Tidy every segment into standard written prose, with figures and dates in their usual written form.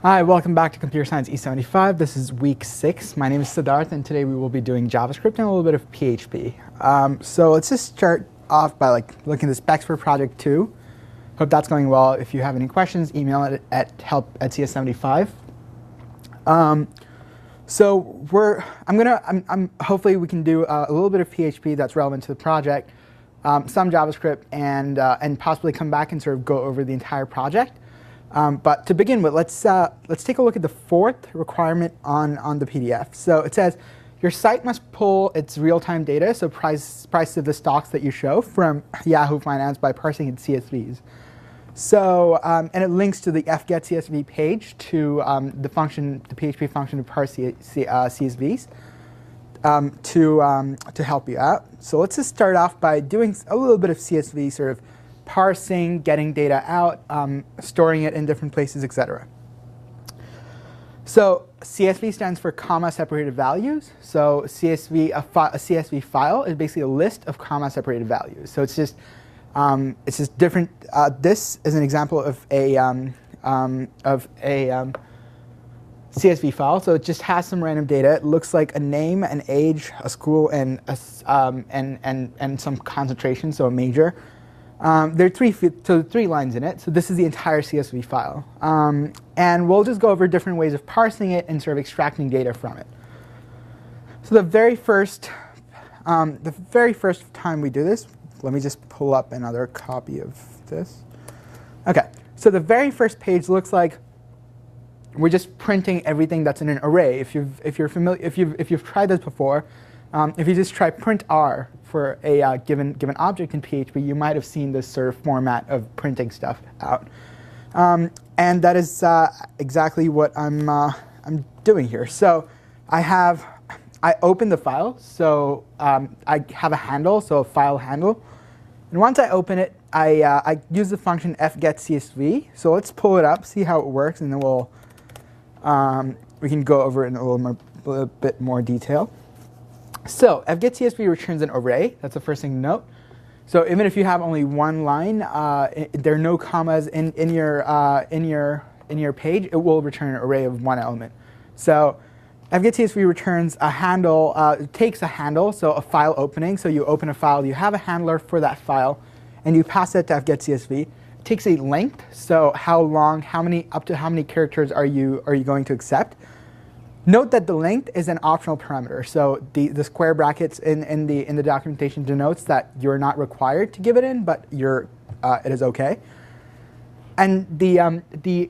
Hi, welcome back to Computer Science E75. This is week 6. My name is Siddharth, and today we will be doing JavaScript and a little bit of PHP. So let's just start off by looking at the specs for project 2. Hope that's going well. If you have any questions, email it at help@cs75. Hopefully we can do a little bit of PHP that's relevant to the project, some JavaScript, and possibly come back and sort of go over the entire project. But to begin with, let's take a look at the fourth requirement on the PDF. So it says your site must pull its real-time data, so price of the stocks that you show, from Yahoo Finance by parsing its CSVs. So and it links to the fgetCSV page to the PHP function to parse CSVs to help you out. So let's just start off by doing a little bit of CSV sort of parsing, getting data out, storing it in different places, etc. So CSV stands for comma-separated values. So a CSV file is basically a list of comma-separated values. So it's just different. This is an example of a CSV file. So it just has some random data. It looks like a name, an age, a school, and some concentration, so a major. There are three lines in it, so this is the entire CSV file. And we'll just go over different ways of parsing it and sort of extracting data from it. So the very first time we do this, let me just pull up another copy of this. Okay, so the very first page looks like we're just printing everything that's in an array. If you've tried this before, if you just try print R for a given object in PHP, you might have seen this sort of format of printing stuff out, and that is exactly what I'm doing here. So I open the file, so I have a handle, so a file handle, and once I open it, I use the function fgetCSV. So let's pull it up, see how it works, and then we can go over it in a little bit more detail. So fgetCSV returns an array. That's the first thing to note. So even if you have only one line, there are no commas in your page, it will return an array of one element. So fgetCSV returns a handle. It takes a handle, so a file opening. So you open a file, you have a handler for that file, and you pass it to fgetCSV. It takes a length, so up to how many characters are you going to accept. Note that the length is an optional parameter. So the square brackets in the documentation denotes that you're not required to give it in, but it is okay. And the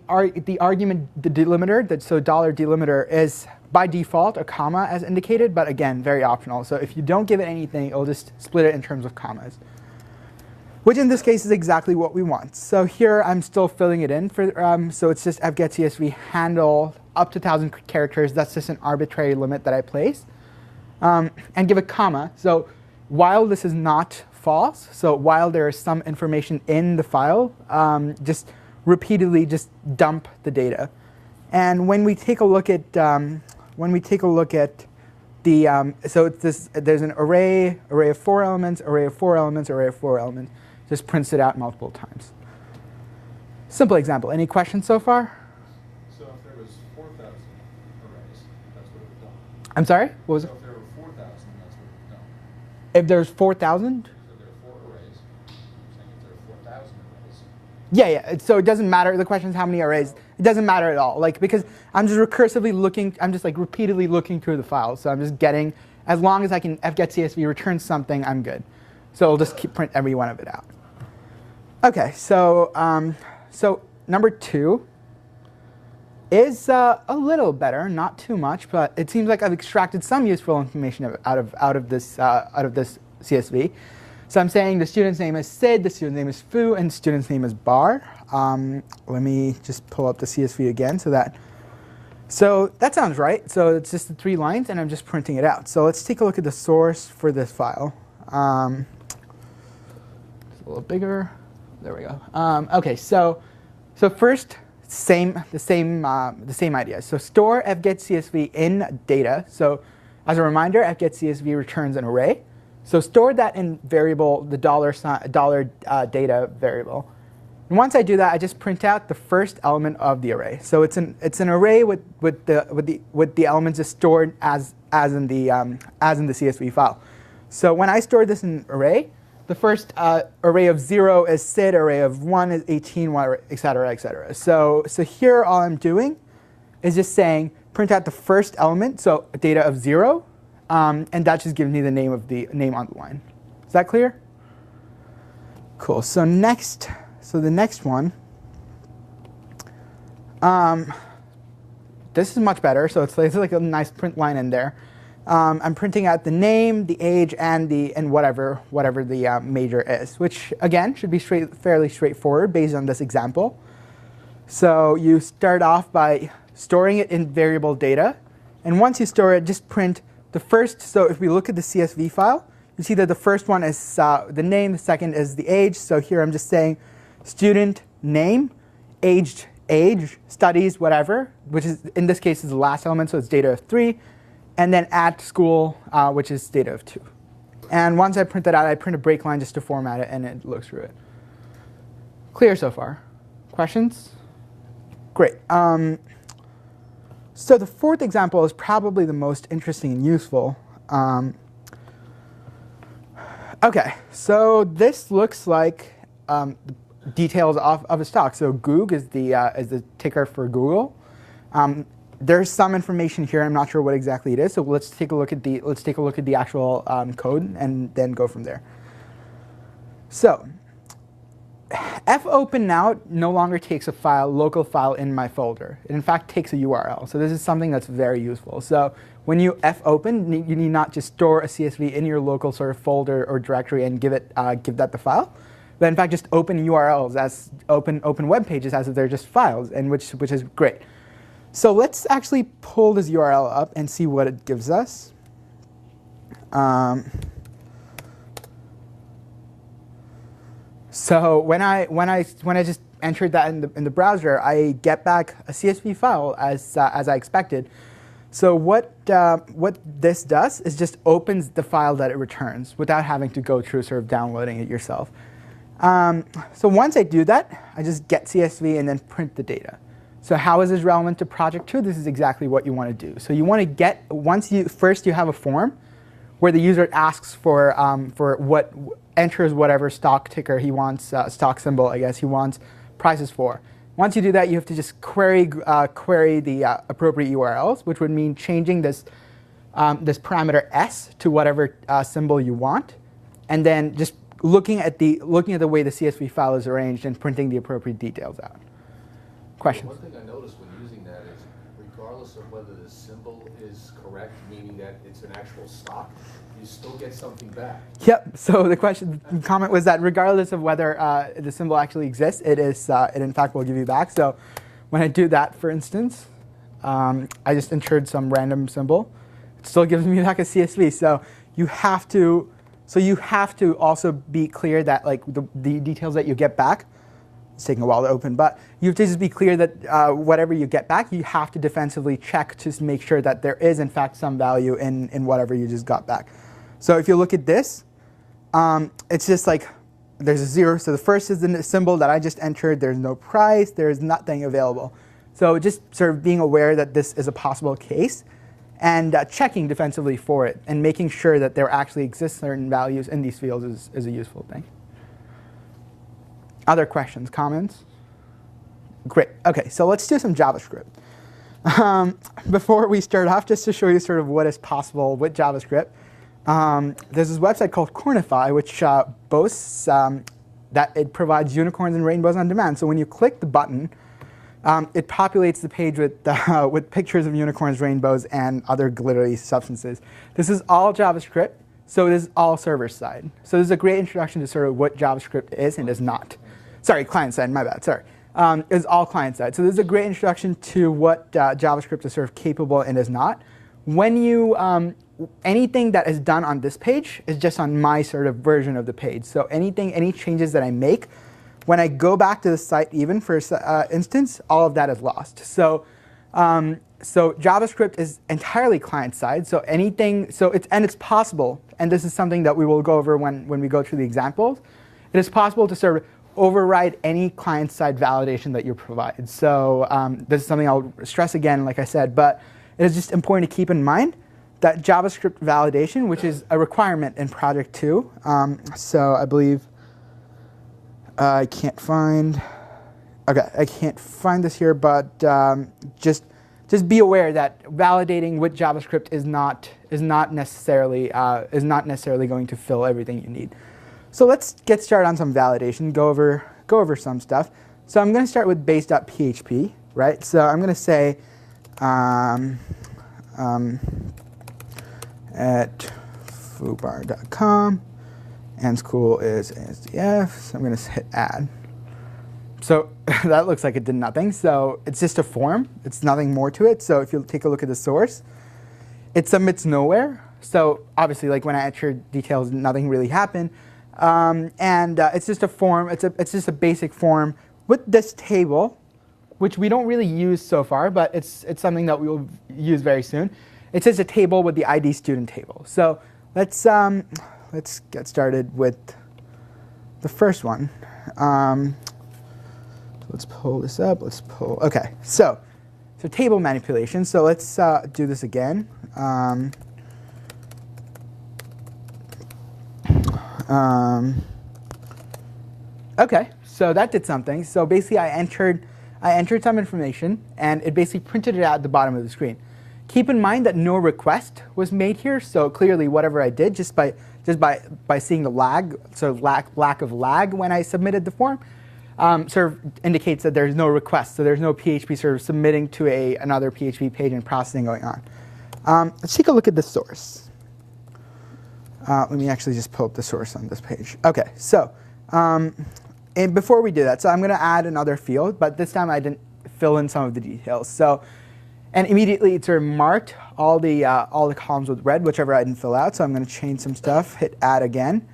argument, the delimiter, so $delimiter, is by default a comma as indicated, but again, very optional. So if you don't give it anything, it'll just split it in terms of commas, which in this case is exactly what we want. So here I'm still filling it in. So it's just fgetCSV handle up to 1,000 characters. That's just an arbitrary limit that I place. And give a comma. So while this is not false, so while there is some information in the file, just repeatedly just dump the data. And when we take a look at the so there's an array of 4 elements, array of 4 elements, array of 4 elements. Just prints it out multiple times. Simple example. Any questions so far? So if there was 4,000 arrays, that's what it would done. I'm sorry? What was it? So if there were 4,000, that's what it would done. If there's 4,000? So there are 4 arrays. I'm saying if there are 4,000 arrays. Yeah. So it doesn't matter. The question is how many arrays. It doesn't matter at all. Because I'm just recursively looking. I'm just repeatedly looking through the files. So I'm just getting, as long as I can fgetCSV return something, I'm good. So I'll just print every one of it out. Okay, so number 2 is a little better, not too much, but it seems like I've extracted some useful information out of this CSV. So I'm saying the student's name is Sid, the student's name is Fu, and the student's name is Bar. Let me just pull up the CSV again so that sounds right. So it's just the 3 lines, and I'm just printing it out. So let's take a look at the source for this file. It's a little bigger. There we go. Okay, so first, the same idea. So store fgetCSV in data. So as a reminder, fgetCSV returns an array. So store that in variable, the $data variable. And once I do that, I just print out the first element of the array. So it's an array with the elements just stored as in the CSV file. So when I store this in an array, the first array of 0 is Sid, array of 1 is 18, et cetera, et cetera. So here all I'm doing is just saying print out the first element, so data of 0, and that just gives me the name on the line. Is that clear? Cool. So the next one, this is much better. So it's like a nice print line in there. I'm printing out the name, the age, and whatever the major is, which again should be fairly straightforward based on this example. So you start off by storing it in variable data, and once you store it, just print the first. So if we look at the CSV file, you see that the first one is the name, the second is the age. So here I'm just saying student name, age, studies, whatever, which is in this case is the last element, so it's data of 3. And then at school, which is data of 2. And once I print that out, I print a break line just to format it, and it looks through it. Clear so far? Questions? Great. So the fourth example is probably the most interesting and useful. OK, so this looks like details of a stock. So Goog is the ticker for Google. There's some information here. I'm not sure what exactly it is. So let's take a look at the actual code and then go from there. So fopen now no longer takes a local file in my folder. It in fact takes a URL. So this is something that's very useful. So when you fopen, you need not just store a CSV in your local sort of folder or directory and give that the file, but in fact just open URLs as open web pages as if they're just files, and which is great. So let's actually pull this URL up and see what it gives us. So when I just entered that in the browser, I get back a CSV file as I expected. So what this does is just opens the file that it returns without having to go through sort of downloading it yourself. So once I do that, I just get CSV and then print the data. So how is this relevant to project 2? This is exactly what you want to do. So you want to get, first you have a form where the user asks for enters whatever stock ticker he wants, stock symbol, I guess, he wants prices for. Once you do that, you have to just query the appropriate URLs, which would mean changing this parameter s to whatever symbol you want, and then just looking at the way the CSV file is arranged and printing the appropriate details out. Questions? One thing I noticed when using that is, regardless of whether the symbol is correct, meaning that it's an actual stock, you still get something back. Yep. So the comment was that regardless of whether the symbol actually exists, it in fact will give you back. So when I do that, for instance, I just entered some random symbol. It still gives me back a CSV. So you have to also be clear that like the details that you get back. It's taking a while to open, but you have to just be clear that whatever you get back, you have to defensively check to make sure that there is in fact some value in whatever you just got back. So if you look at this, it's just like there's a 0. So the first is the symbol that I just entered. There's no price. There's nothing available. So just sort of being aware that this is a possible case and checking defensively for it and making sure that there actually exist certain values in these fields is a useful thing. Other questions, comments? Great. OK, so let's do some JavaScript. Before we start off, just to show you sort of what is possible with JavaScript, there's this website called Cornify, which boasts that it provides unicorns and rainbows on demand. So when you click the button, it populates the page with pictures of unicorns, rainbows, and other glittery substances. This is all JavaScript. So this is all server-side. So this is a great introduction to sort of what JavaScript is and is not. Sorry, client-side, my bad, sorry. It's all client-side. So this is a great introduction to what JavaScript is sort of capable and is not. When you, anything that is done on this page is just on my sort of version of the page. So any changes that I make, when I go back to the site even for instance, all of that is lost. So JavaScript is entirely client-side. So it's possible, and this is something that we will go over when we go through the examples. It is possible to sort of override any client-side validation that you provide. So this is something I'll stress again, like I said, but it is just important to keep in mind that JavaScript validation, which is a requirement in Project 2. So I believe I can't find this here, but just be aware that validating with JavaScript is not necessarily going to fill everything you need. So let's get started on some validation. Go over some stuff. So I'm going to start with base.php, right? So I'm going to say at foobar.com, and school is ASDF. So I'm going to hit add. So that looks like it did nothing. So it's just a form. It's nothing more to it. So if you take a look at the source, it submits nowhere. So obviously, like when I enter details, nothing really happened. It's just a form. It's just a basic form with this table, which we don't really use so far, but it's something that we will use very soon. It's just a table with the ID student table. So let's get started with the first one. Let's pull this up. OK, so table manipulation. So let's do this again. OK, so that did something. So basically, I entered some information, and it basically printed it out at the bottom of the screen. Keep in mind that no request was made here. So clearly, whatever I did, just by seeing the lag, so lack of lag when I submitted the form, sort of indicates that there's no request. So there's no PHP server submitting to another PHP page and processing going on. Let's take a look at the source. Let me actually just pull up the source on this page. OK, so and before we do that, so I'm going to add another field, but this time I didn't fill in some of the details. So, and immediately it sort of marked all the columns with red, whichever I didn't fill out. So I'm going to change some stuff, hit add again.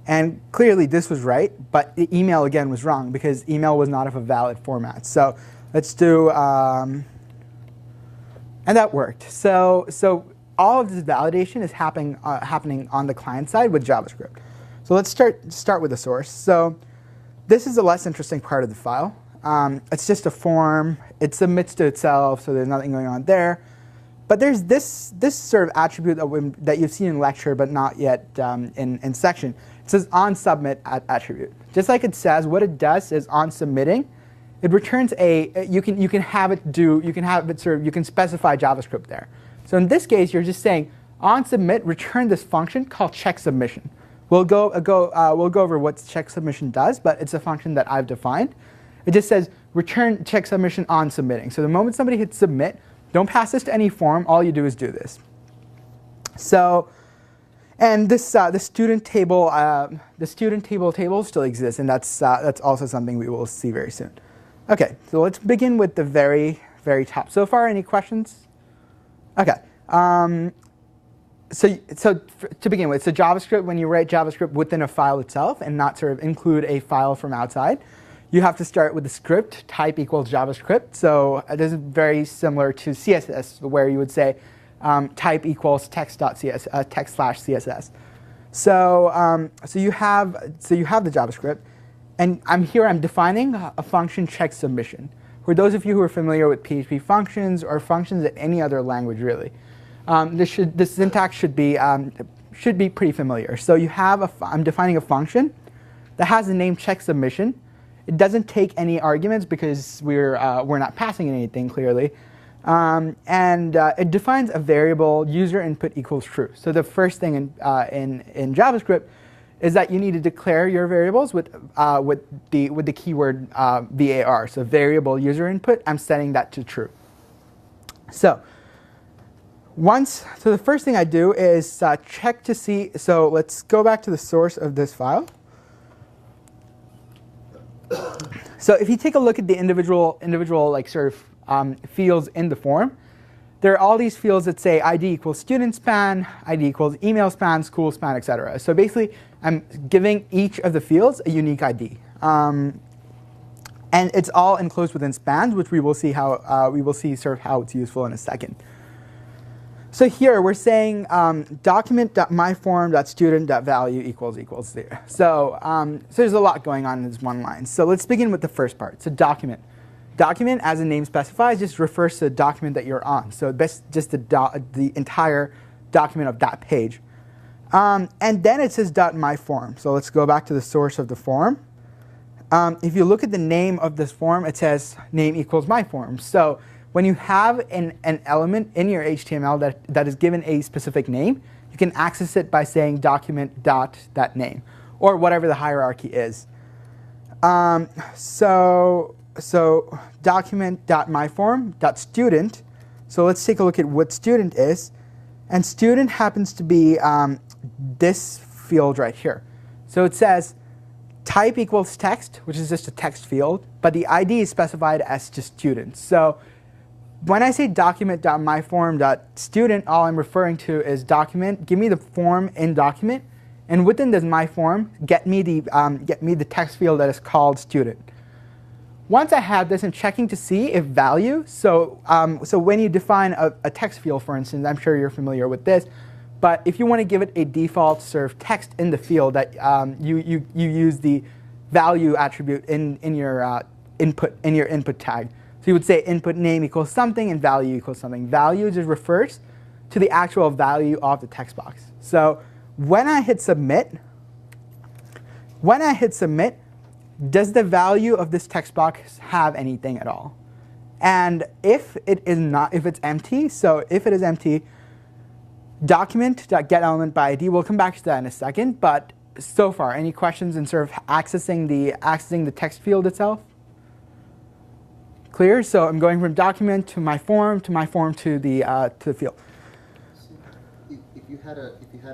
And clearly this was right, but the email again was wrong because email was not of a valid format. So let's do, and that worked. So all of this validation is happening on the client side with JavaScript. So let's start with the source. So this is the less interesting part of the file. It's just a form. It submits to itself, so there's nothing going on there. But there's this sort of attribute that you've seen in lecture, but not yet in section. It says onSubmit attribute. Just like it says, what it does is on submitting, it returns you can specify JavaScript there. So in this case, you're just saying on submit, return this function called check submission. We'll go over what check submission does, but it's a function that I've defined. It just says return check submission on submitting. So the moment somebody hits submit, don't pass this to any form. All you do is do this. So, and this the student table table still exists, and that's also something we will see very soon. OK, so let's begin with the very top. So far, any questions? OK. So to begin with, so JavaScript, when you write JavaScript within a file itself and not sort of include a file from outside, you have to start with the script type equals JavaScript. So this is very similar to CSS, where you would say type equals text/CSS. So you have the JavaScript, and I'm defining a function check submission. For those of you who are familiar with PHP functions or functions in any other language, really, this syntax should be pretty familiar. So I'm defining a function that has the name check submission. It doesn't take any arguments because we're not passing anything clearly, and it defines a variable user input equals true. So the first thing in JavaScript is that you need to declare your variables with the keyword var. So variable user input, I'm setting that to true. So the first thing I do is check to see. So let's go back to the source of this file. So if you take a look at the individual like sort of fields in the form, there are all these fields that say ID equals student span, ID equals email span, school span, etc. So basically, I'm giving each of the fields a unique ID, and it's all enclosed within spans, which we will see sort of how it's useful in a second. So here we're saying document.myform.student.value equals 0. So there's a lot going on in this one line. So let's begin with the first part. So document. Document, as the name specifies, just refers to the document that you're on. So that's just the entire document of that page. And then it says .myform. So let's go back to the source of the form. If you look at the name of this form, it says name equals myform. So when you have an element in your HTML that is given a specific name, you can access it by saying document.that name, or whatever the hierarchy is. So document.myform.student. So let's take a look at what student is. And student happens to be this field right here. So it says type equals text, which is just a text field, but the ID is specified as just student. So when I say document.myform.student, all I'm referring to is document. Give me the form in document, and within this myform, get me the text field that is called student. Once I have this, I'm checking to see if value. So when you define a text field, for instance, I'm sure you're familiar with this. But if you want to give it a default sort of text in the field, that you use the value attribute in your input tag. So you would say input name equals something and value equals something. Value just refers to the actual value of the text box. So when I hit submit, does the value of this text box have anything at all? And if it's empty, so if it is empty, document.getElementById, we'll come back to that in a second, but so far, any questions in sort of accessing the text field itself? Clear? So I'm going from document to my form to the field. If you had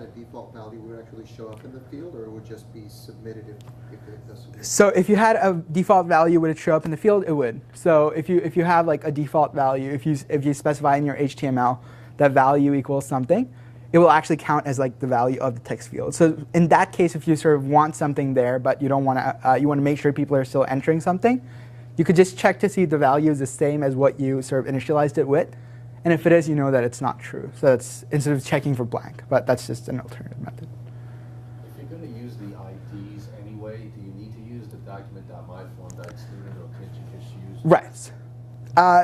a default value, would it actually show up in the field, or it would just be submitted if it doesn't? So if you had a default value, would it show up in the field? It would. So if you have like a default value, if you specify in your HTML that value equals something, it will actually count as like the value of the text field. So in that case, if you sort of want something there, but you don't want to, you want to make sure people are still entering something, you could just check to see if the value is the same as what you sort of initialized it with. And if it is, you know that it's not true. So that's instead of checking for blank. But that's just an alternative method. If you're going to use the IDs anyway, do you need to use the document.myform.student, or can't you just use? Right.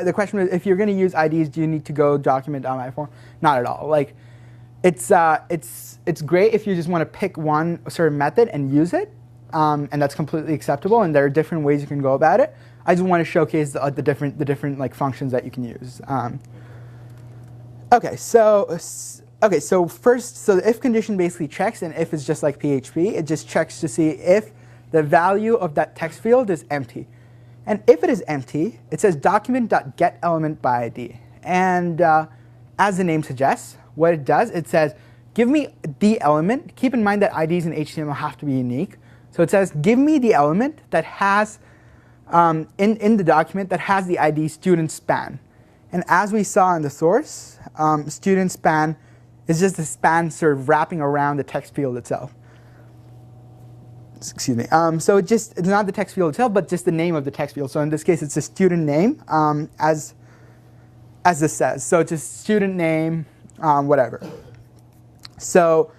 The question is, if you're going to use IDs, do you need to go document.myform? Not at all. Like, it's great if you just want to pick one sort of method and use it, and that's completely acceptable. And there are different ways you can go about it. I just want to showcase the different like functions that you can use. So first, the if condition basically checks, and if is just like PHP, it just checks to see if the value of that text field is empty. And if it is empty, it says document.getElementById. And as the name suggests, what it does, it says, give me the element. Keep in mind that IDs in HTML have to be unique. So it says, give me the element that has, in the document, that has the ID student span. And as we saw in the source, student span is just the span sort of wrapping around the text field itself. Excuse me. So it's not the text field itself, but just the name of the text field. So in this case, it's a student name, as this says. So it's a student name, whatever. So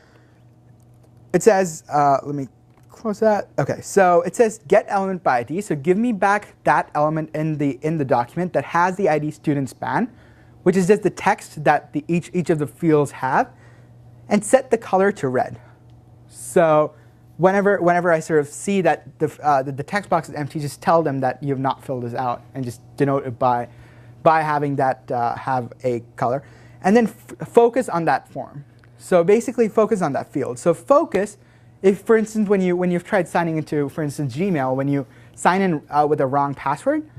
it says, let me close that. OK, so it says get element by ID. So give me back that element in the document that has the ID student span, which is just the text that each of the fields have, and set the color to red. So whenever I sort of see that the text box is empty, just tell them that you have not filled this out, and just denote it by having that have a color. And then focus on that form. So basically focus on that field. So focus, if for instance when you've tried signing into, for instance, Gmail, when you sign in with a wrong password,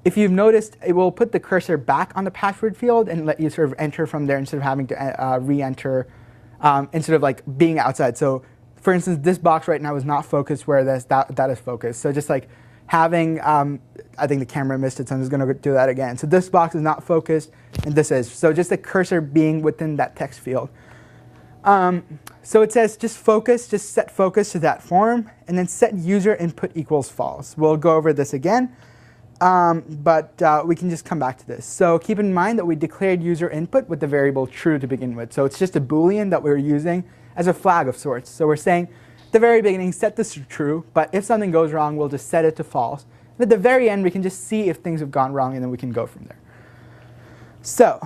if you've noticed, it will put the cursor back on the password field and let you sort of enter from there instead of having to re-enter, instead of like being outside. So for instance, this box right now is not focused, where that is focused. So just like having, I think the camera missed it, so I'm just going to do that again. So this box is not focused, and this is. So just the cursor being within that text field. So it says just set focus to that form, and then set user input equals false. We'll go over this again. but we can just come back to this. So keep in mind that we declared user input with the variable true to begin with. So it's just a Boolean that we're using as a flag of sorts. So we're saying at the very beginning, set this to true, but if something goes wrong, we'll just set it to false. And at the very end, we can just see if things have gone wrong, and then we can go from there. So,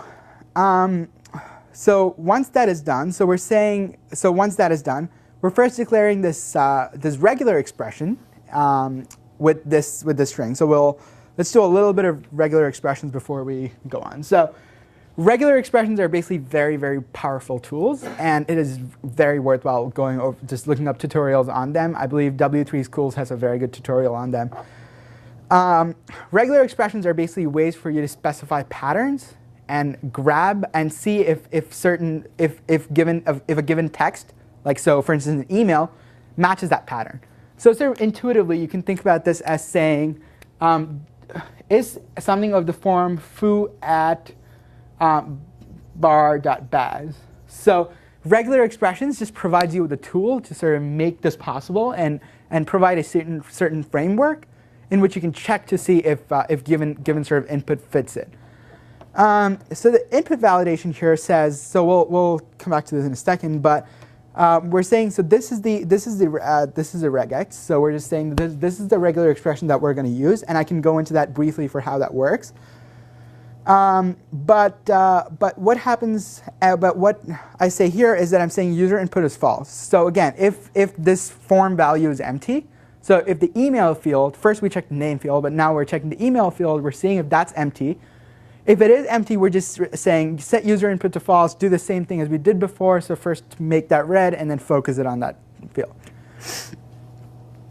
so once that is done, once that is done, we're first declaring this this regular expression with this string. So let's do a little bit of regular expressions before we go on. So regular expressions are basically very, very powerful tools, and it is very worthwhile going over, just looking up tutorials on them. I believe W3 Schools has a very good tutorial on them. Regular expressions are basically ways for you to specify patterns and grab and see if a given text, like so for instance an email, matches that pattern. So sort of intuitively you can think about this as saying, is something of the form foo at bar.baz. So regular expressions just provides you with a tool to sort of make this possible and provide a certain framework in which you can check to see if given sort of input fits it. So the input validation here says, so we'll come back to this in a second, but we're saying, so this is the regex. So we're just saying this is the regular expression that we're going to use, and I can go into that briefly for how that works. But what happens? But what I say here is that I'm saying user input is false. So again, if this form value is empty, so if the email field, first we checked the name field, but now we're checking the email field. We're seeing if that's empty. If it is empty, we're just saying set user input to false, do the same thing as we did before. So first make that red, and then focus it on that field.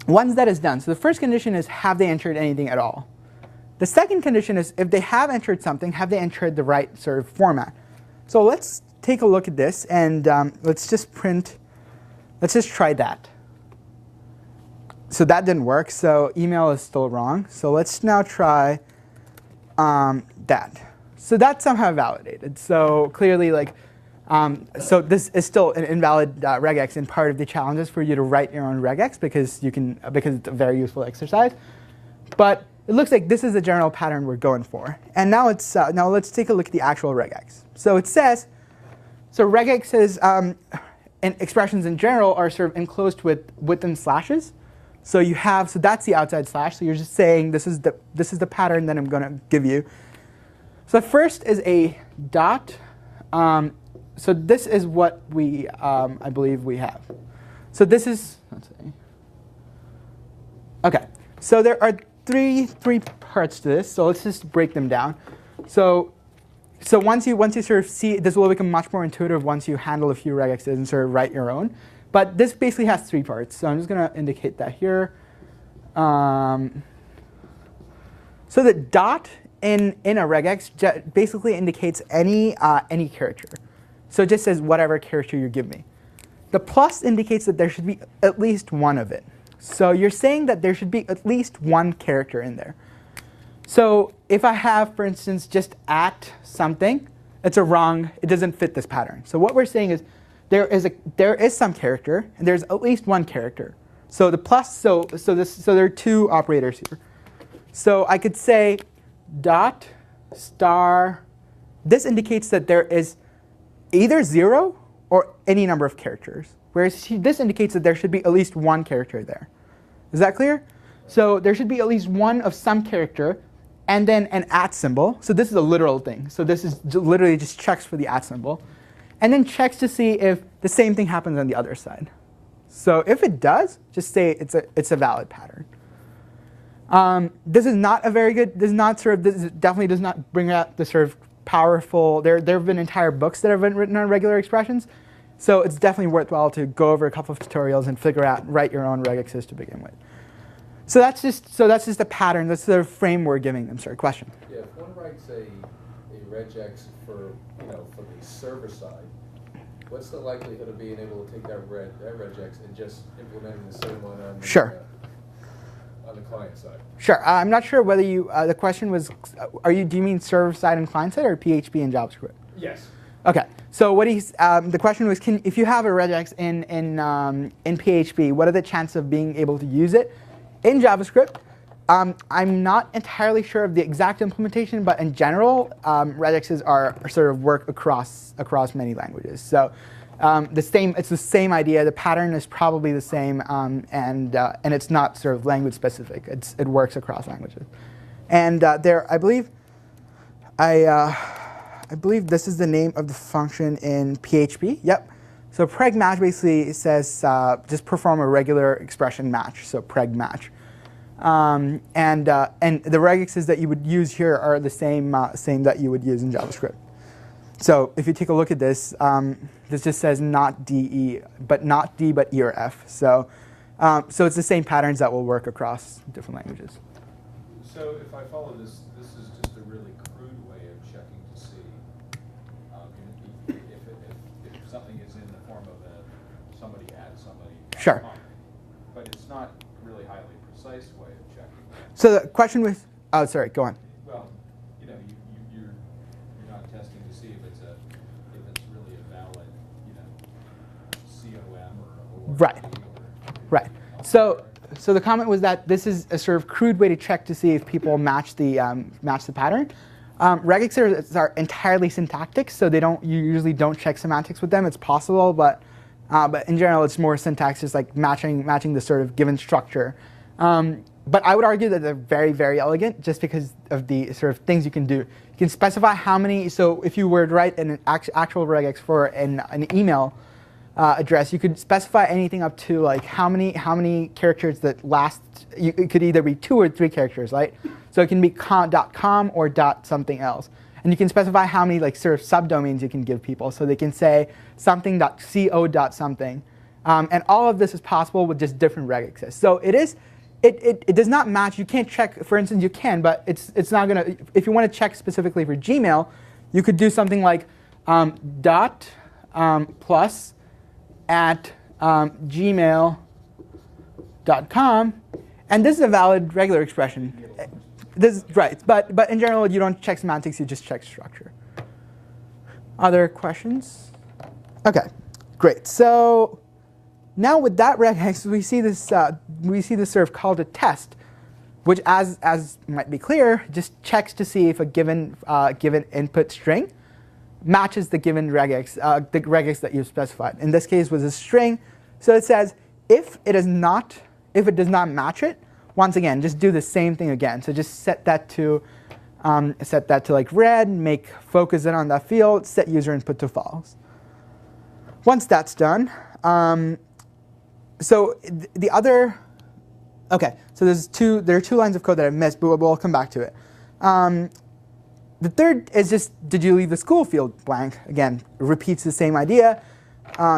Once that is done, so the first condition is have they entered anything at all. The second condition is if they have entered something, have they entered the right sort of format. So let's take a look at this, and let's just try that. So that didn't work, so email is still wrong. So let's now try that. So that's somehow validated. So clearly, so this is still an invalid regex, and part of the challenge is for you to write your own regex because it's a very useful exercise. But it looks like this is the general pattern we're going for. And now let's take a look at the actual regex. So it says, so regexes and expressions in general are sort of enclosed within slashes. So so that's the outside slash. So you're just saying this is the pattern that I'm going to give you. So first is a dot. So this is what I believe we have. So this is, let's see. OK. So there are three parts to this. So let's just break them down. So once you sort of see, this will become much more intuitive once you handle a few regexes and sort of write your own. But this basically has three parts. So I'm just going to indicate that here. So the dot in a regex basically indicates any character. So it just says whatever character you give me. The plus indicates that there should be at least one of it. So you're saying that there should be at least one character in there. So if I have, for instance, just at something, it doesn't fit this pattern. So what we're saying is there is some character, and there's at least one character. So the plus, so there are two operators here. So I could say dot star. This indicates that there is either 0 or any number of characters, whereas this indicates that there should be at least one character there. Is that clear? So there should be at least one of some character, and then an @ symbol. So this is a literal thing. So this is literally just checks for the @ symbol, and then checks to see if the same thing happens on the other side. So if it does, just say it's a valid pattern. This is not a very good. This definitely does not bring out the sort of powerful. There have been entire books that have been written on regular expressions, so it's definitely worthwhile to go over a couple of tutorials and write your own regexes to begin with. So that's just a pattern. That's the frame we're giving them. Sorry, question. Yeah, if one writes a regex for from the server side, what's the likelihood of being able to take that regex and just implementing the same one on the, sure. On the client side? Sure. I'm not sure whether you. The question was, do you mean server side and client side, or PHP and JavaScript? Yes. Okay. So the question was, if you have a regex in PHP, what are the chances of being able to use it in JavaScript? I'm not entirely sure of the exact implementation, but in general, regexes are sort of work across many languages. So it's the same idea. The pattern is probably the same, and it's not sort of language specific. It works across languages. And I believe this is the name of the function in PHP. Yep. So preg match basically says just perform a regular expression match. So preg match. And the regexes that you would use here are the same that you would use in JavaScript. So if you take a look at this, this just says not DE, but not D, but E or F. So it's the same patterns that will work across different languages. So if I follow this, this is just a really crude way of checking to see if something is in the form of somebody adds somebody. Sure. But it's not really highly precise way of checking. So the question was, oh, sorry, go on. Well, you're not testing to see if it's really a valid, COM or Right. Right. So the comment was that this is a sort of crude way to check to see if people match the pattern. Regexes are entirely syntactic, so you usually don't check semantics with them. It's possible, but in general, it's more syntax, just like matching the sort of given structure. But I would argue that they're very, very elegant, just because of the sort of things you can do. You can specify how many. So if you were to write an actual regex for an email address, you could specify anything up to like how many characters that last. It could either be 2 or 3 characters, right? So it can be .com or .something else, and you can specify how many like sort of subdomains you can give people. So they can say something.co.something, and all of this is possible with just different regexes. So it does not match. You can't check. For instance, you can, but it's not gonna. If you want to check specifically for Gmail, you could do something like dot plus at gmail.com, and this is a valid regular expression. This is right, but in general, you don't check semantics. You just check structure. Other questions? OK, great. So now with that regex, we see this sort of call to test, which, as might be clear, just checks to see if a given input string matches the given regex, the regex that you've specified. In this case, was a string. So it says if it does not match it, once again, just do the same thing again. So just set that to like red, focus it on that field, set user input to false. Once that's done, so the other, OK, so there are 2 lines of code that I missed, but we'll come back to it. The third is just, did you leave the school field blank? Again, it repeats the same idea.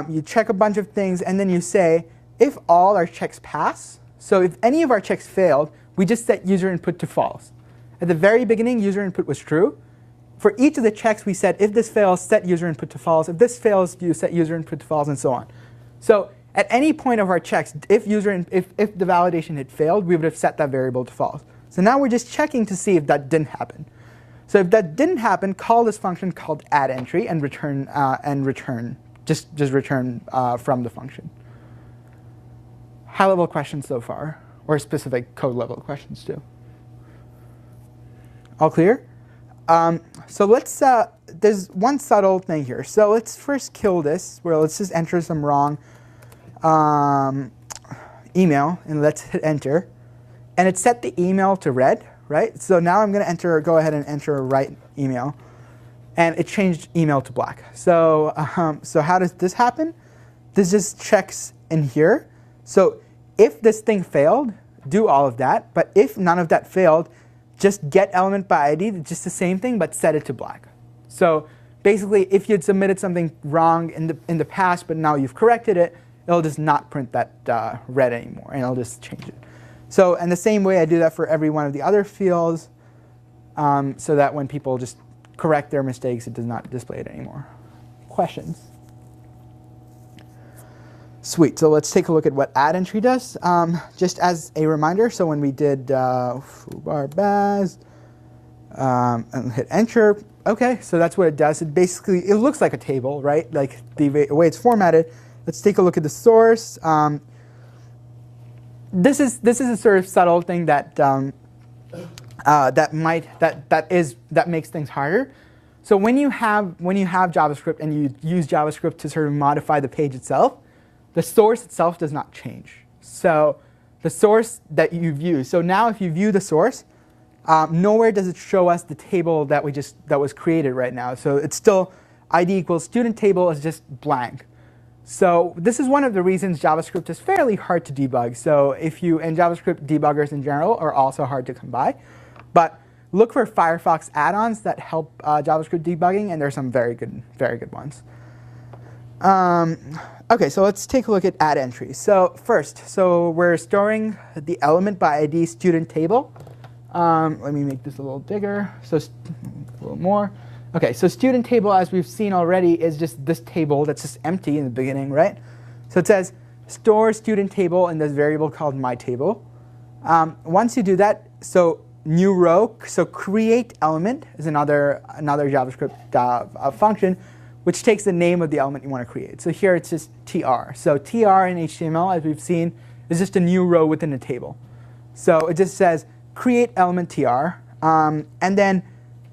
You check a bunch of things, and then you say, if all our checks pass, so if any of our checks failed, we just set user input to false. At the very beginning, user input was true. For each of the checks, we said, if this fails, set user input to false. If this fails, you set user input to false, and so on. So at any point of our checks, if the validation had failed, we would have set that variable to false. So now we're just checking to see if that didn't happen. So if that didn't happen, call this function called addEntry and return just return from the function. High-level questions so far, or specific code-level questions too? All clear? So let's. There's one subtle thing here. So let's first kill this. Where let's just enter some wrong email, and let's hit enter. And it set the email to red. Right? So now I'm going to go ahead and enter a right email. And it changed email to black. So how does this happen? This just checks in here. So if this thing failed, do all of that. But if none of that failed, just get element by ID, just the same thing, but set it to black. So basically, if you'd submitted something wrong in the past, but now you've corrected it, it'll just not print that red anymore, and it'll just change it. So in the same way, I do that for every one of the other fields, so that when people just correct their mistakes, it does not display it anymore. Questions? Sweet. So let's take a look at what addEntry does. Just as a reminder, so when we did foobar baz and hit enter, OK, so that's what it does. It looks like a table, right? Like the way it's formatted. Let's take a look at the source. this is a sort of subtle thing that that makes things harder. So when you have JavaScript and you use JavaScript to sort of modify the page itself, the source itself does not change. So the source that you've used. So now if you view the source, nowhere does it show us the table that was created right now. So it's still ID equals student table is just blank. So this is one of the reasons JavaScript is fairly hard to debug. So and JavaScript debuggers in general are also hard to come by. But look for Firefox add-ons that help JavaScript debugging, and there are some very good ones. OK, so let's take a look at add entries. So first, we're storing the element by ID student table. Let me make this a little bigger, so a little more. OK, so student table, as we've seen already, is just this table that's just empty in the beginning, right? So it says store student table in this variable called myTable. Once you do that, so new row, so create element is another JavaScript function, which takes the name of the element you want to create. So here it's just tr. So tr in HTML, as we've seen, is just a new row within a table. So it just says create element tr, and then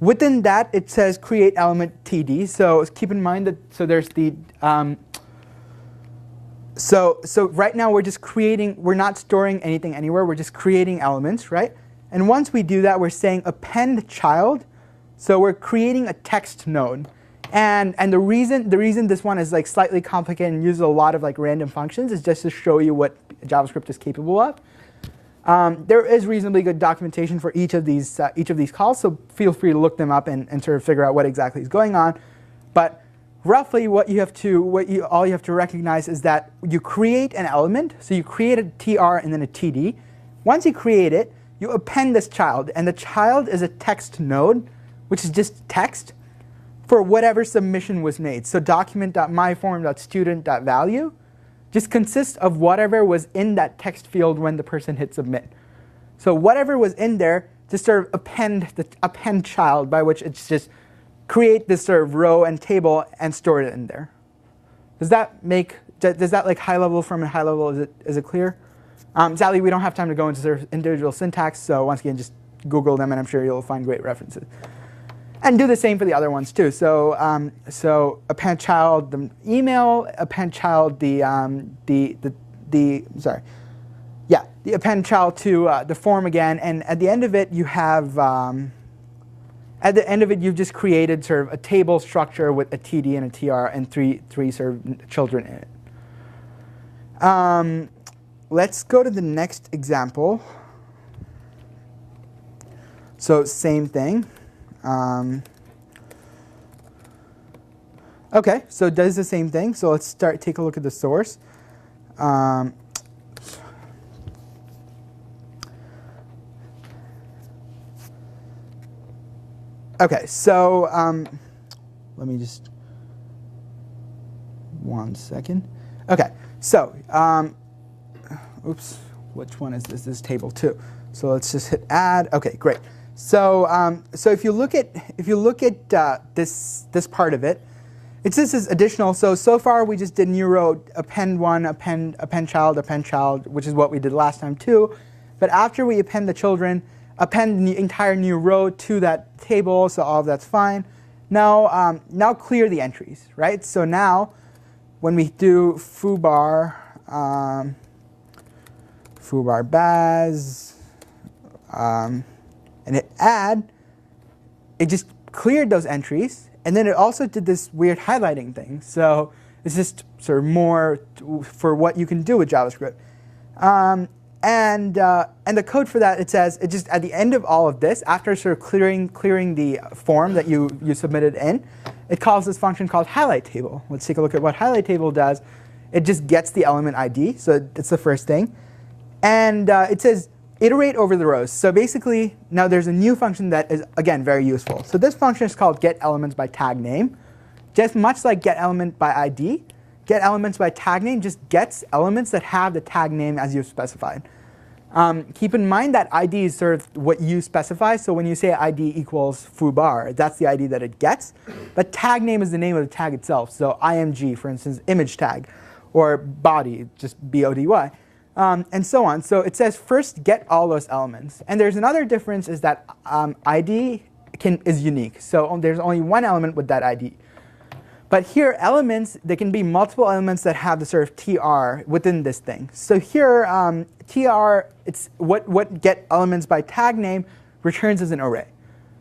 within that it says create element td. So keep in mind that there's the so right now we're not storing anything anywhere. We're just creating elements, right? And once we do that, we're saying append child. So we're creating a text node. And the reason this one is like slightly complicated and uses a lot of like random functions is just to show you what JavaScript is capable of. There is reasonably good documentation for each of these calls, so feel free to look them up and sort of figure out what exactly is going on. But roughly, all you have to recognize is that you create an element. So you create a tr and then a td. Once you create it, you append this child, and the child is a text node, which is just text for whatever submission was made. So document.myform.student.value just consists of whatever was in that text field when the person hit submit. So whatever was in there, just sort of append child, by which it's just create this sort of row and table and store it in there. Does that like high level from a high level? Is it clear? Sadly, we don't have time to go into sort of individual syntax, so once again, just Google them, and I'm sure you'll find great references. And do the same for the other ones too. So append child the email, append child the append child to the form again, and at the end of it you have you've just created sort of a table structure with a td and a tr and three sort of children in it. Let's go to the next example. So same thing. OK, so it does the same thing. So let's take a look at the source. OK, so let me just 1 second. OK, so oops, which one is this? This is table 2. So let's just hit add. OK, great. So if you look at this part of it, this is additional. So far we just did new row append one, append child, which is what we did last time too. But after we append the children, append the entire new row to that table. So all of that's fine. Now clear the entries, right? So now when we do foobar baz and hit add, it just cleared those entries. And then it also did this weird highlighting thing. So it's just sort of more for what you can do with JavaScript. And the code for that, it says, it just at the end of all of this, after sort of clearing the form that you submitted in, it calls this function called highlight table. Let's take a look at what highlight table does. It just gets the element ID. So it's the first thing. And it says, iterate over the rows. So basically, now there's a new function that is, again, very useful. So this function is called getElements by tag name. Just much like getElement by ID, getElements by tag name just gets elements that have the tag name as you've specified. Keep in mind that ID is sort of what you specify. So when you say ID equals foobar, that's the ID that it gets. But tag name is the name of the tag itself. So img, for instance, image tag, or body, just body. and so on. So it says first get all those elements. And there's another difference is that ID is unique. So there's only one element with that ID. But here, elements, there can be multiple elements that have the sort of TR within this thing. So here, TR, it's what get elements by tag name returns as an array.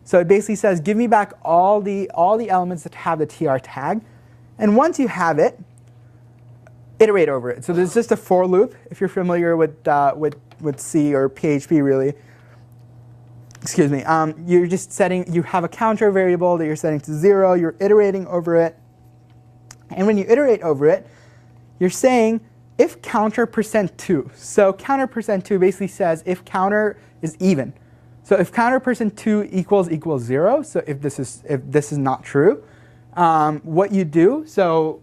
So it basically says, give me back all the elements that have the TR tag. And once you have it, iterate over it. So this is just a for loop, if you're familiar with C or PHP, really. Excuse me. You're just setting, you have a counter variable that you're setting to 0. You're iterating over it. And when you iterate over it, you're saying if counter %2. So counter %2 basically says if counter is even. So if counter %2 equals 0, so if this is not true, what you do, so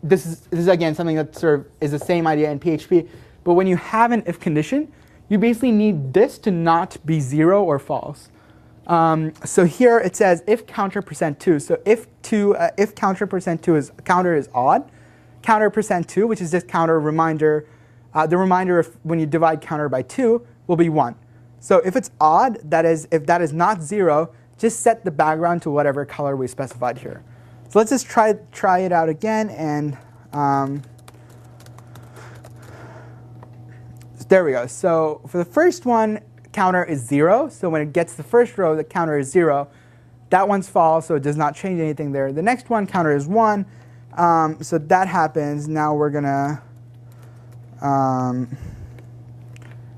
this is again something that sort of is the same idea in PHP, but when you have an if condition, you basically need this to not be 0 or false. So here it says if counter %2. So if counter counter is odd, counter %2, which is this counter reminder, the reminder of when you divide counter by 2 will be 1. So if it's odd, that is if that is not 0, just set the background to whatever color we specified here. So let's just try it out again, and there we go. So for the first one, counter is 0. So when it gets the first row, the counter is 0. That one's false, so it does not change anything there. The next one, counter is 1. So that happens. Now we're going to,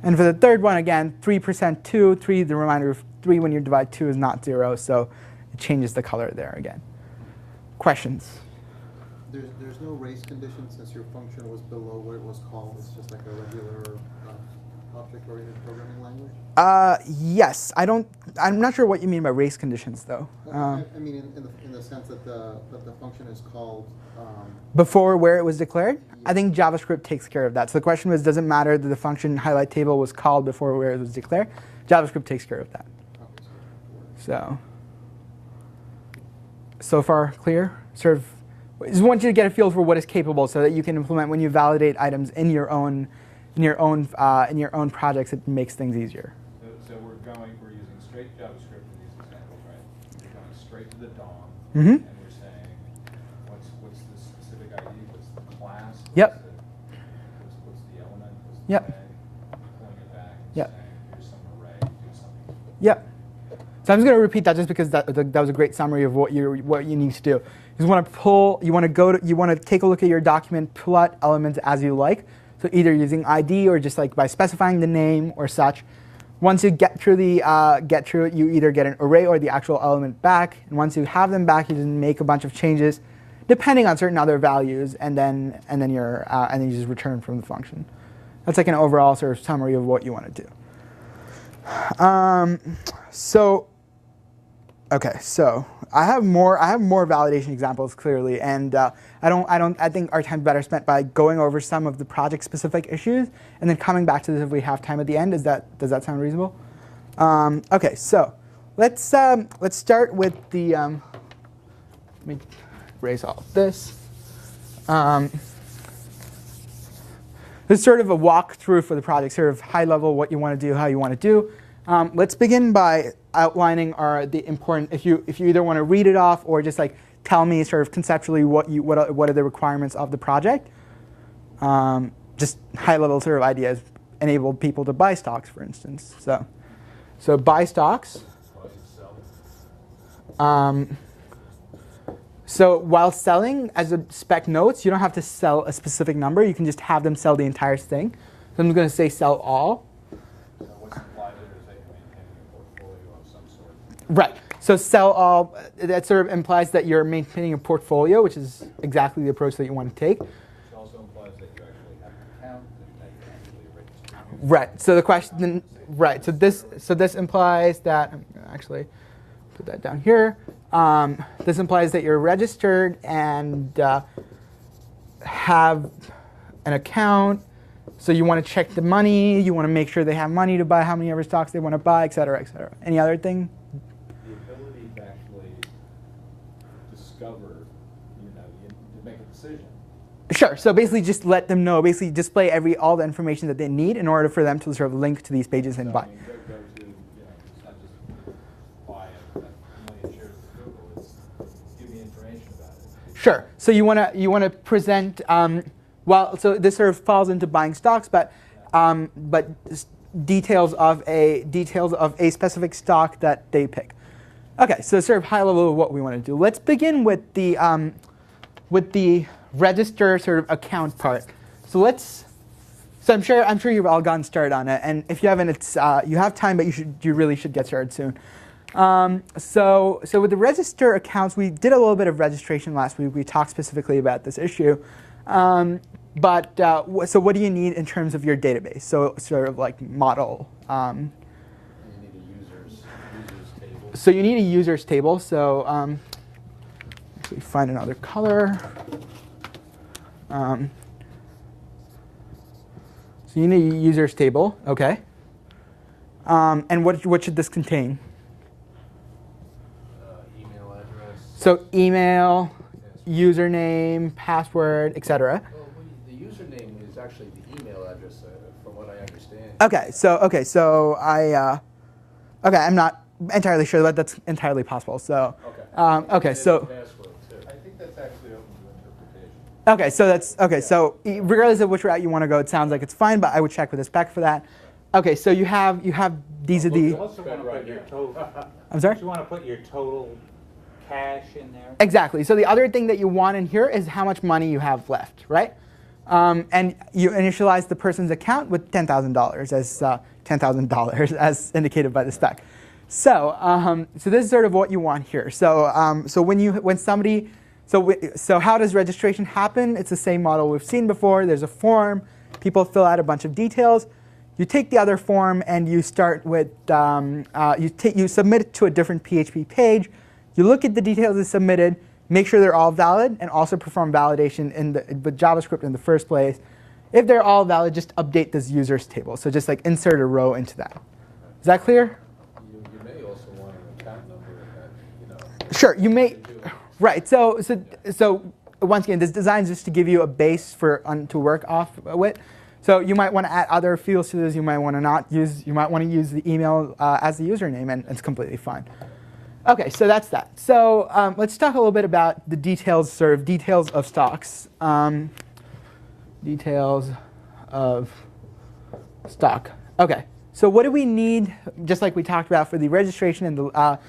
and for the third one, again, 3% 2, the reminder of 3 when you divide 2 is not 0. So it changes the color there again. Questions? There's no race condition since your function was below what it was called. It's just like a regular object-oriented programming language? Yes. I'm not sure what you mean by race conditions, though. I mean, in the sense that the function is called before where it was declared? Yeah. I think JavaScript takes care of that. So the question was, does it matter that the function highlight table was called before where it was declared? JavaScript takes care of that. Okay, so far clear? Sort of, I just want you to get a feel for what is capable, so that you can implement when you validate items in your own projects. It makes things easier. So we're using straight JavaScript in these examples, right? We're going straight to the DOM, Mm-hmm. and we're saying what's the specific ID, what's the class, Yep. what's the element, what's the Yep. tag, pulling it back and Yep. saying here's some array, do something. Yep. So I'm just going to repeat that just because that was a great summary of what you need to do. You want to take a look at your document, pull out elements as you like. So either using ID or just like by specifying the name or such. Once you get through it, you either get an array or the actual element back. And once you have them back, you just make a bunch of changes, depending on certain other values, and then you just return from the function. That's like an overall sort of summary of what you want to do. So I have more validation examples clearly, and I think our time's better spent by going over some of the project-specific issues and then coming back to this if we have time at the end. Does that sound reasonable? Okay, so let's start with the. Let me erase all of this. This is sort of a walkthrough for the project, sort of high level, what you want to do, how you want to do. Let's begin by outlining the important. If you either want to read it off or just like tell me sort of conceptually what are the requirements of the project. Just high level sort of ideas. Enable people to buy stocks, for instance. So buy stocks. So while selling, as the spec notes, you don't have to sell a specific number. You can just have them sell the entire thing. So I'm going to say sell all. What's implied there is that you're maintaining a portfolio of some sort. Right. So sell all, that sort of implies that you're maintaining a portfolio, which is exactly the approach that you want to take. It also implies that you actually have an account and that you actually register. Right. So the question, right. So this implies that, I'm going to actually put that down here. This implies that you're registered and have an account. So you want to check the money. You want to make sure they have money to buy how many ever stocks they want to buy, et cetera, et cetera. Any other thing? The ability to actually discover, to make a decision Sure. So basically, just let them know. Basically, display all the information that they need in order for them to sort of link to these pages and So, buy. I mean, go to, it's not just buy a million shares of Google, it's give me information about it. Sure. So you wanna present well. So this sort of falls into buying stocks, but details of a specific stock that they pick. Okay. So sort of high level of what we want to do. Let's begin with the register sort of account part. So I'm sure you've all gotten started on it, and if you haven't, you have time, but you really should get started soon. So with the register accounts, we did a little bit of registration last week. We talked specifically about this issue. So what do you need in terms of your database? So sort of like model. You need a users table. So you need a users table. So actually find another color. So you need a users table, okay. And what should this contain? Email address. So email, username, password, etc. Well, the username is actually the email address, from what I understand. I'm not entirely sure, but that's entirely possible. So Okay. So Password too. I think that's actually open to interpretation. So regardless of which route you want to go, it sounds like it's fine, but I would check with the spec for that. Okay, so you have these are You the. also want to put your total. I'm sorry. You want to put your total cash in there. Exactly. So the other thing that you want in here is how much money you have left, right? And you initialize the person's account with $10,000 as $10,000 as indicated by the spec. So this is sort of what you want here. So how does registration happen? It's the same model we've seen before. There's a form. People fill out a bunch of details. You take the other form and you start with you submit it to a different PHP page. You look at the details that's submitted, make sure they're all valid, and also perform validation with JavaScript in the first place. If they're all valid, just update this users table. So just like insert a row into that. Is that clear? You may also want an account number in that, Sure, you may. Right. So once again, this design is just to give you a base to work off with. So you might want to add other fields to this. You might want to not use. You might want to use the email as the username, and it's completely fine. Okay, so that's that. So let's talk a little bit about the details of stocks. Details of stock. Okay, so what do we need? Just like we talked about for the registration and the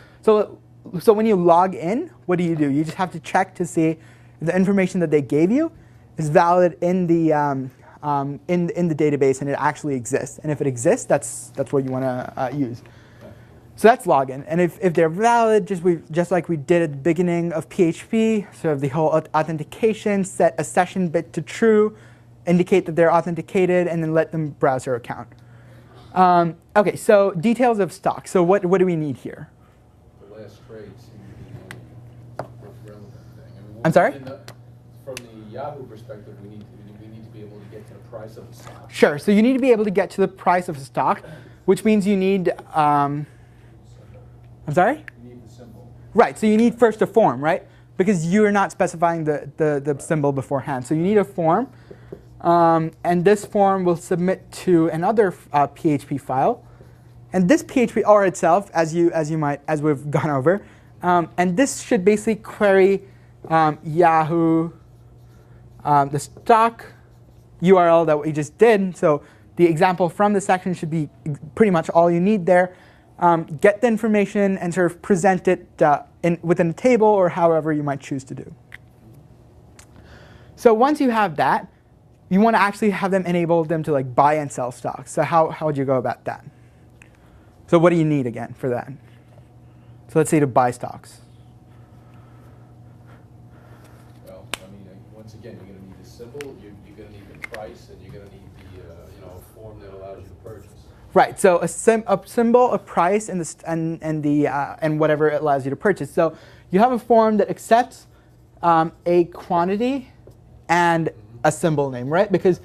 so when you log in, what do? You just have to check to see if the information that they gave you is valid in the database and it actually exists. And if it exists, that's what you want to use. So that's login. And if they're valid, just like we did at the beginning of PHP, sort of the whole authentication, set a session bit to true, indicate that they're authenticated, and then let them browse their account. Okay, so details of stock. So what do we need here? the last trade seemed to be the only relevant thing. I mean, I'm sorry? From the Yahoo perspective, we need to be able to get to the price of the stock. Sure. So you need to be able to get to the price of the stock, which means you need. I'm sorry? You need the symbol. Right. So you need first a form, right? Because you're not specifying the symbol beforehand. So you need a form, and this form will submit to another PHP file, and this PHP or itself, as we've gone over, and this should basically query Yahoo, the stock URL that we just did. So the example from the section should be pretty much all you need there. Get the information and sort of present it within a table or however you might choose to do. So once you have that, you want to actually have them enable them to like buy and sell stocks. So how would you go about that? So what do you need again for that? So let's say to buy stocks. Well, I mean, once again, you're going to need a symbol, you're going to need the price, and you're going to need the form that allows you to purchase. Right. So a symbol, a price, and whatever it allows you to purchase. So you have a form that accepts a quantity and a symbol name, right? Because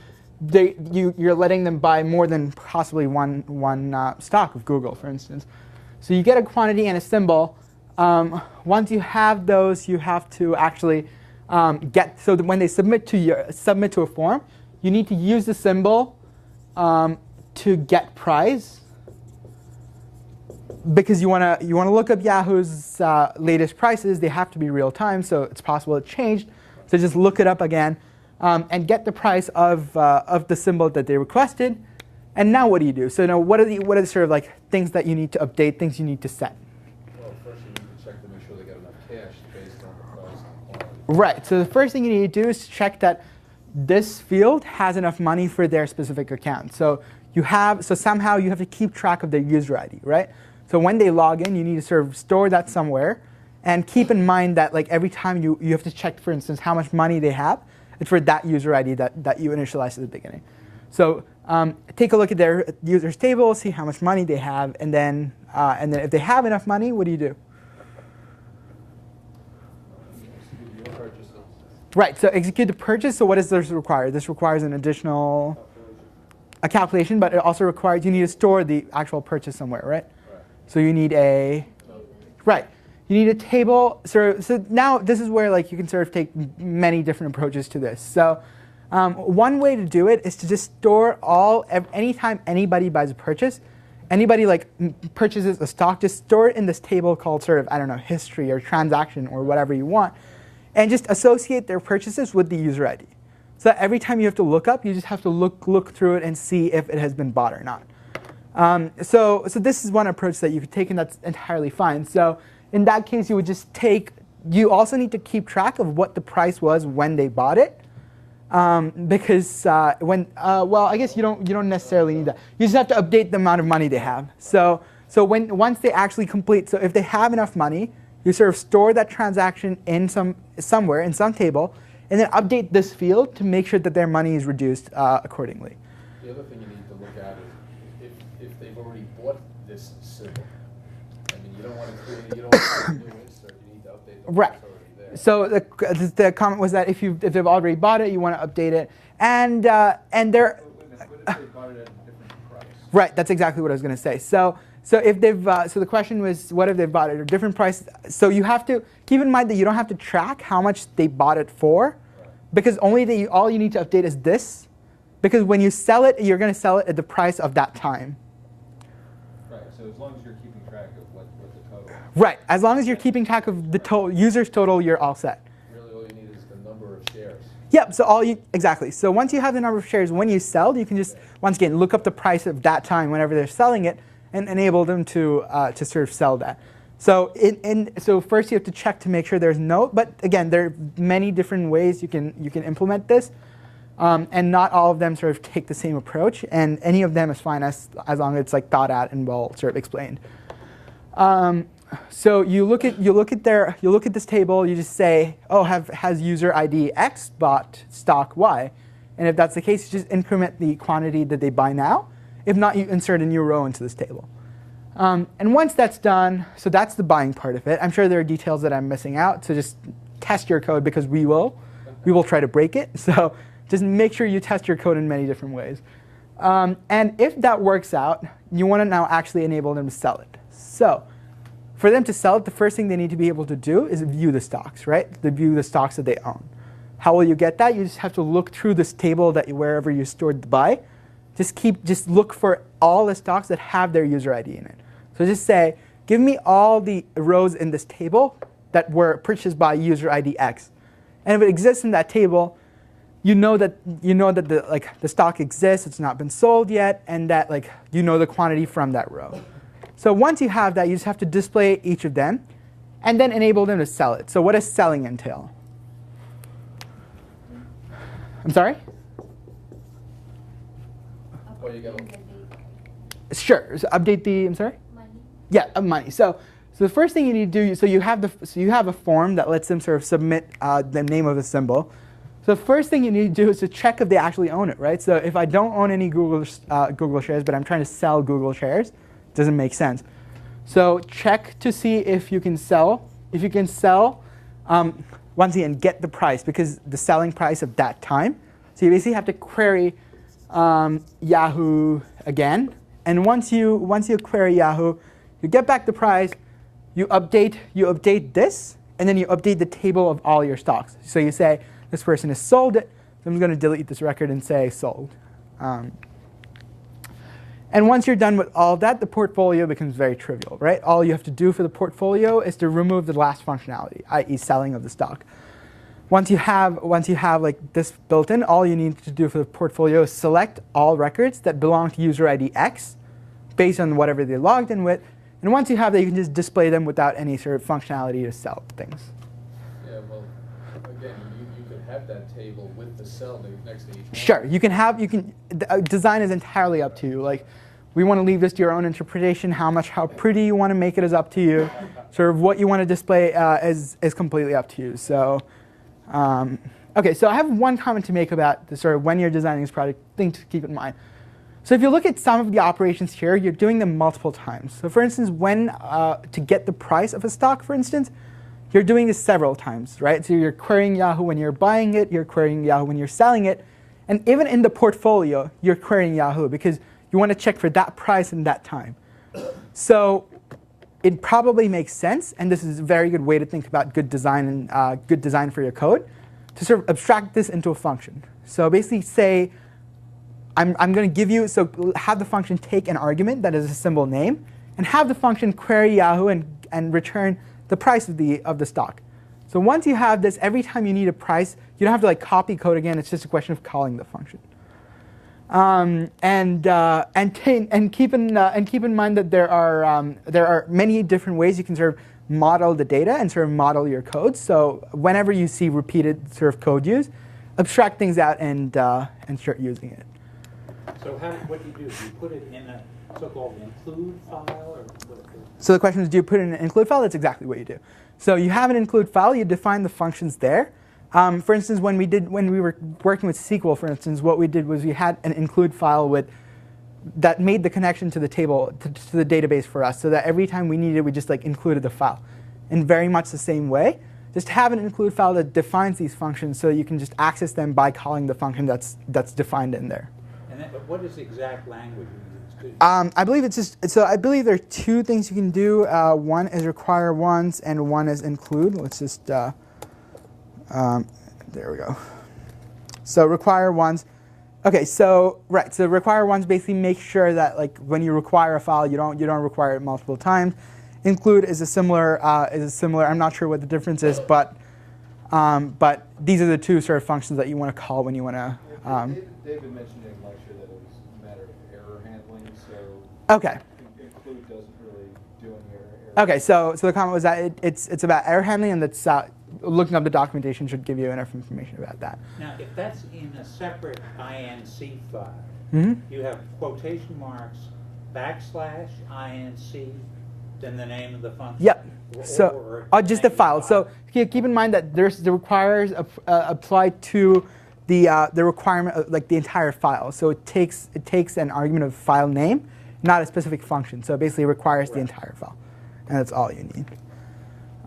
you're letting them buy more than possibly one stock of Google, for instance. So you get a quantity and a symbol. Once you have those, you have to actually so that when they submit to a form, you need to use the symbol to get price, because you want to look up Yahoo's latest prices. They have to be real time, so it's possible it changed. So just look it up again and get the price of the symbol that they requested. And now what do you do? So now what are the sort of like things that you need to update, things you need to set? Well, first you need to check to make sure they got enough cash based on the price and quantity. Right. So the first thing you need to do is check that this field has enough money for their specific account. So somehow you have to keep track of their user ID, right? So when they log in, you need to sort of store that somewhere, and keep in mind that like every time you have to check, for instance, how much money they have. It's for that user ID that you initialized at the beginning. So take a look at their users table, see how much money they have, and then if they have enough money, what do you do? Right, so execute the purchase. So what does this require? This requires an additional calculation, but it also requires you need to store the actual purchase somewhere, right? So you need you need a table. So now this is where like you can sort of take many different approaches to this. So one way to do it is to just store anytime anybody buys a purchase, anybody like purchases a stock, just store it in this table called sort of, I don't know, history or transaction or whatever you want, and just associate their purchases with the user ID. So every time you have to look up, you just have to look through it and see if it has been bought or not. So this is one approach that you could take, and that's entirely fine. So in that case, you would just you also need to keep track of what the price was when they bought it. Because well, I guess you don't necessarily need that. You just have to update the amount of money they have. So once they actually complete, so if they have enough money, you sort of store that transaction in somewhere in some table, and then update this field to make sure that their money is reduced accordingly. The other thing you need to look at is if they've already bought this symbol. I mean, you don't want to create a new insert. You need to update the Right. that's already there. So the comment was that if they've already bought it, you want to update it, and they're What if they bought it at a different price? right. That's exactly what I was going to say. So if they've so the question was, what if they've bought it at a different price? So you have to keep in mind that you don't have to track how much they bought it for, because all you need to update is this, because when you sell it, you're going to sell it at the price of that time. Right, so as long as you're keeping track of what the total. Right. As long as you're keeping track of the user's total, you're all set. Really, all you need is the number of shares. Yep. So exactly. So once you have the number of shares, when you sell, you can just once again look up the price of that time whenever they're selling it, and enable them to sort of sell that. So so first you have to check to make sure there's no. But again, there are many different ways you can implement this, and not all of them sort of take the same approach. And any of them is fine as long as it's like thought out and well sort of explained. So you look at this table. You just say, oh, has user ID X bought stock Y? And if that's the case, you just increment the quantity that they buy now. If not, you insert a new row into this table. And once that's done, so that's the buying part of it. I'm sure there are details that I'm missing out, so just test your code, because we will try to break it. So just make sure you test your code in many different ways. And if that works out, you want to now actually enable them to sell it. So for them to sell it, the first thing they need to be able to do is view the stocks, right? To view the stocks that they own. How will you get that? You just have to look through this table wherever you stored the buy. Just look for all the stocks that have their user ID in it. So just say, give me all the rows in this table that were purchased by user ID X. And if it exists in that table, you know that the stock exists, it's not been sold yet, and that you know the quantity from that row. So once you have that, you just have to display each of them, and then enable them to sell it. So what does selling entail? I'm sorry? Well, you gotta Sure. So update the. I'm sorry. Money. Yeah, money. So the first thing you need to do. So you have a form that lets them sort of submit the name of the symbol. So the first thing you need to do is to check if they actually own it, right? So if I don't own any Google shares, but I'm trying to sell Google shares, it doesn't make sense. So check to see if you can sell. If you can sell, once again, get the price, because the selling price of that time. So you basically have to query Yahoo again, and once you query Yahoo, you get back the price, you update this, and then you update the table of all your stocks. So you say this person has sold it, so I'm going to delete this record and say sold. And once you're done with all that, the portfolio becomes very trivial, right? All you have to do for the portfolio is to remove the last functionality, i.e. selling of the stock. Once you have like this built in, all you need to do for the portfolio is select all records that belong to user ID X based on whatever they logged in with. And once you have that, you can just display them without any sort of functionality to sell things. Yeah, well, again, you could have that table with the cell next to each one. Sure, design is entirely up to you. Like, we want to leave this to your own interpretation. How pretty you want to make it is up to you. Sort of what you want to display is completely up to you. So, okay, so I have one comment to make about the sort of when you're designing this project, thing to keep in mind. So if you look at some of the operations here, you're doing them multiple times. So for instance, to get the price of a stock, for instance, you're doing this several times, right? So you're querying Yahoo when you're buying it, you're querying Yahoo when you're selling it, and even in the portfolio, you're querying Yahoo because you want to check for that price and that time. So it probably makes sense, and this is a very good way to think about good design and good design for your code, to sort of abstract this into a function. So basically say, I'm going to give you, so have the function take an argument that is a symbol name, and have the function query Yahoo and return the price of the stock. So once you have this, every time you need a price, you don't have to like copy code again. It's just a question of calling the function. And keep in mind that there are many different ways you can sort of model the data and sort of model your code. So whenever you see repeated sort of code use, abstract things out and start using it. So what do? You put it in a so-called include file, or what? So the question is, do you put it in an include file? That's exactly what you do. So you have an include file. You define the functions there. For instance, when we were working with SQL, for instance, what we did was we had an include file that made the connection to the table, to the database for us, so that every time we needed, we just like included the file. In very much the same way, just have an include file that defines these functions so you can just access them by calling the function that's defined in there. And then, but what is the exact language you use? I believe it's just, so I believe there are two things you can do. One is require once, and one is include. Let's just, there we go. So require once. Okay, so right, so require once basically make sure that like when you require a file, you don't require it multiple times. Include is a similar. I'm not sure what the difference is, but these are the two sort of functions that you want to call when you want to. David mentioned in lecture that it was a matter of error handling, so Okay. include doesn't really do any error. Okay, so the comment was that it's about error handling, and that's looking up the documentation should give you enough information about that. Now, if that's in a separate INC file, Mm-hmm. you have quotation marks, \inc, then the name of the function. Yep. Or So the just the name of file. So keep in mind that the requires apply to the requirement of, like the entire file. So it takes an argument of file name, not a specific function. So it basically requires the entire file, and that's all you need.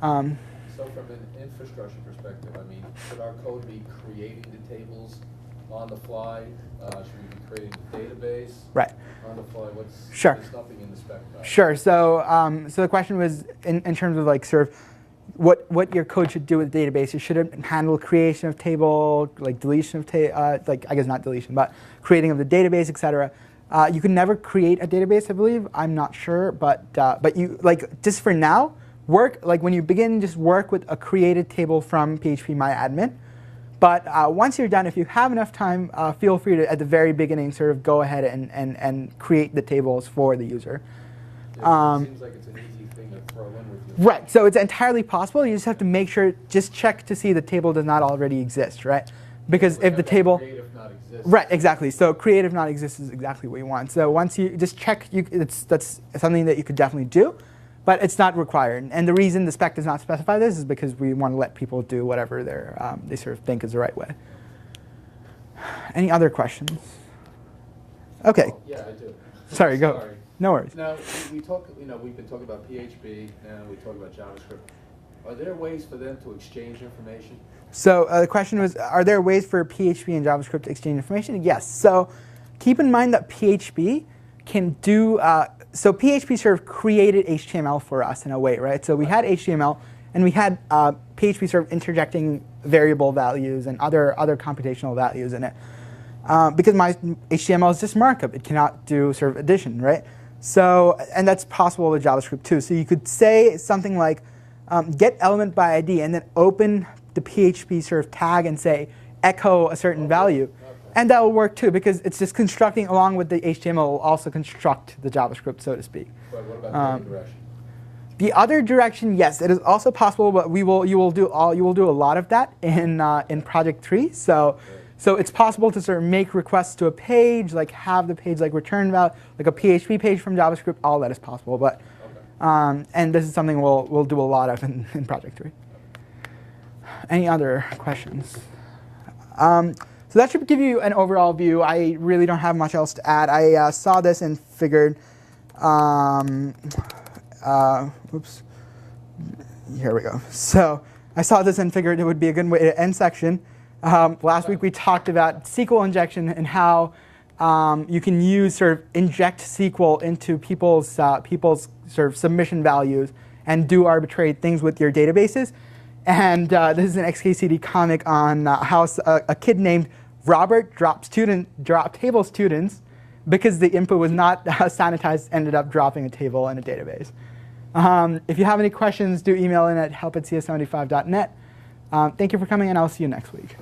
So from an infrastructure perspective, I mean, should our code be creating the tables on the fly? Should we be creating the database Right. on the fly? Sure. There's nothing in the spec. Sure. So so the question was in terms of like sort of what your code should do with the database. It should handle creation of table, like deletion of like I guess not deletion, but creating of the database, etc. You can never create a database, I believe. I'm not sure, but you like just for now work like when you begin, just work with a created table from PHPMyAdmin. But once you're done, if you have enough time, feel free to, at the very beginning, sort of go ahead and create the tables for the user. It seems like it's an easy thing to throw in with you. Right, so it's entirely possible. You just have to make sure, just check to see the table does not already exist, right? Because if the table, Creative not exists. right, exactly. So creative not exist is exactly what you want. So once you just check, that's something that you could definitely do, but it's not required. And the reason the spec does not specify this is because we want to let people do whatever they sort of think is the right way. Any other questions? Okay. Oh, yeah, I do. Sorry, go. Sorry. No worries. Now, we talk, we've been talking about PHP, and we talk about JavaScript. Are there ways for them to exchange information? So the question was, are there ways for PHP and JavaScript to exchange information? Yes. So keep in mind that PHP can do, so PHP sort of created HTML for us in a way, right? So we had HTML, and we had PHP sort of interjecting variable values and other computational values in it. Because my HTML is just markup. It cannot do sort of addition, right? So, and that's possible with JavaScript too. So you could say something like, get element by ID, and then open the PHP sort of tag and say, echo a certain value. And that will work too, because it's just constructing along with the HTML will also construct the JavaScript, so to speak. But what about the other direction? The other direction, yes, it is also possible, but you will do a lot of that in Project 3. So it's possible to sort of make requests to a page, like have the page like return value, like a PHP page from JavaScript. All that is possible, but and this is something we'll do a lot of in Project 3. Any other questions? So that should give you an overall view. I really don't have much else to add. I saw this and figured, oops, here we go. So I saw this and figured it would be a good way to end section. Last week we talked about SQL injection and how you can use sort of inject SQL into people's sort of submission values and do arbitrary things with your databases. And this is an XKCD comic on how a kid named Robert dropped table students because the input was not sanitized, ended up dropping a table in a database. If you have any questions, do email in at help@cs75.net. Thank you for coming, and I'll see you next week.